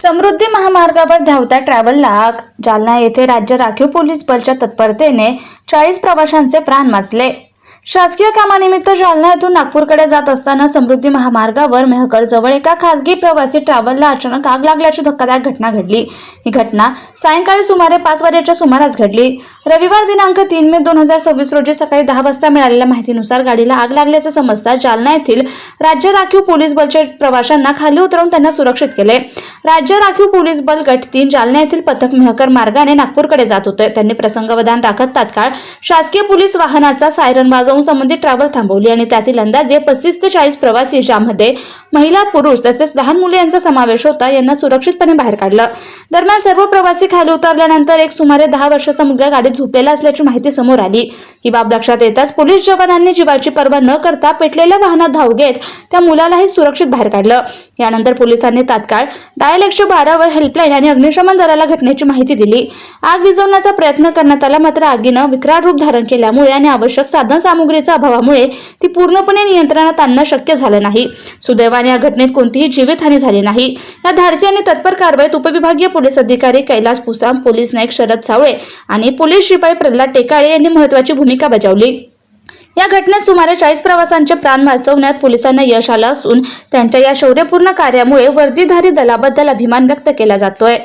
समृद्धी महामार्गावर धावत्या ट्रॅव्हलला आग. जालना येथे राज्य राखीव पोलीस बलच्या तत्परतेने 40 प्रवाशांचे प्राण वाचले. शासकीय कामानिमित्त जालना येथून नागपूरकडे जात असताना समृद्धी महामार्गावर मेहकर जवळ एका खासगी प्रवासी ट्रॅव्हलला अचानक आग लागल्याची धक्कादायक घटना घडली. ही घटना सायंकाळी सुमारे 5 वाजेच्या सुमारास घडली. रविवार दिनांक 3 मे 2026 रोजी सकाळी 10 वाजता मिळालेल्या माहितीनुसार गाडीला आग लागल्याचे समजता जालना येथील राज्य राखीव पोलीस बलच्या प्रवाशांना खाली उतरवून त्यांना सुरक्षित केले. राज्य राखीव पोलीस बल गट 3 जालना येथील पथक मेहकर मार्गाने नागपूरकडे जात होते. त्यांनी प्रसंगावधान राखत तात्काळ शासकीय पोलीस वाहनाचा सायरन वाजवून संबंधित ट्रॅव्हल थांबवली आणि त्यातील अंदाजे 35 ते 40 प्रवासी, ज्यामध्ये महिला, पुरुष तसेच लहान मुले यांचा समावेश होता, यांना सुरक्षितपणे बाहेर काढलं. दरम्यान सर्व प्रवासी खाली उतरल्यानंतर एक सुमारे 10 वर्षाचा मुलगा गाडीत झोपलेला असल्याची माहिती समोर आली. ही बाब लक्षात येताच पोलीस जवानांनी जीवाची पर्वा न करता पेटलेल्या वाहनात धाव घेत त्या मुलालाही सुरक्षित बाहेर काढलं. यानंतर पोलिसांनी तात्काळ डायल 112 वर हेल्पलाईन आणि अग्निशमन दलाला घटनेची माहिती दिली. आग विझवण्याचा प्रयत्न करण्यात आला, मात्र आगीनं विकराळ रूप धारण केल्यामुळे आणि आवश्यक साधनसामुग्रीच्या अभावामुळे ती पूर्णपणे नियंत्रणात आणणं शक्य झालं नाही. सुदैवाने या घटनेत कोणतीही जीवितहानी झाली नाही. या धाडसी आणि तत्पर कारवाईत उपविभागीय पोलीस अधिकारी कैलास पुसाम, पोलीस नाईक शरद सावळे आणि पोलीस शिपाई प्रल्हाद टेकाळे यांनी महत्त्वाची भूमिका बजावली. या घटनेत सुमारे 40 प्रवाशांचे प्राण वाचवण्यात पोलिसांना यश आलं असून त्यांच्या या शौर्यपूर्ण कार्यामुळे वर्दीधारी दलाबद्दल अभिमान व्यक्त केला जातोय.